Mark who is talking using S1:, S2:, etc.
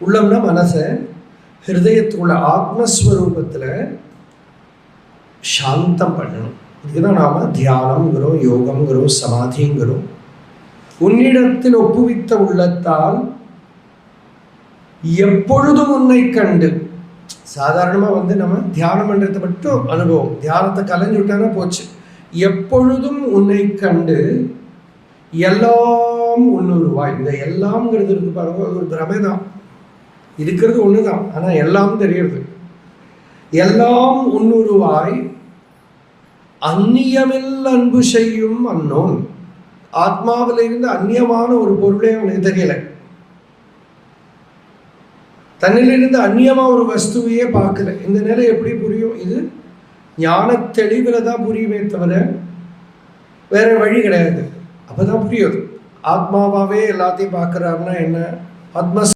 S1: உள்ளம்னா மனசை ஹிருதயத்துக்குள்ள ஆத்மஸ்வரூபத்தில் சாந்தம் பண்ணணும். இதுதான் நாம் தியானம்ங்கிறோம், யோகம்ங்கிறோம், சமாதிங்கிறோம். உன்னிடத்தில் ஒப்புவித்த உள்ளத்தால் எப்பொழுதும் உன்னை கண்டு. சாதாரணமாக நம்ம தியானம் பண்ணுறது மட்டும் அனுபவம், தியானத்தை கலைஞ்சு விட்டானா போச்சு. எப்பொழுதும் உன்னை கண்டு எல்லாம் உன்னுருவாய். இந்த எல்லாம்ங்கிறது இருக்கு பாருங்க, ஒரு பிரமை தான். இருக்கிறது ஒன்று தான், ஆனால் எல்லாம் தெரியுது. எல்லாம் உன்னுருவாய் அந்நியமில் அன்பு செய்யும் அன்னோன். ஆத்மாவில் இருந்து அந்நியமான ஒரு பொருளே அவனுக்கு தெரியலை. தன்னிலிருந்து அந்நியமாக ஒரு வஸ்துவையே பார்க்கல. இந்த நிலை எப்படி புரியும்? இது ஞான தெளிவில் தான் புரியுமே தவிர வேற வழி கிடையாது. அப்போதான் புரியுது. ஆத்மாவாகவே எல்லாத்தையும் பார்க்குறாருன்னா என்ன? ஆத்மா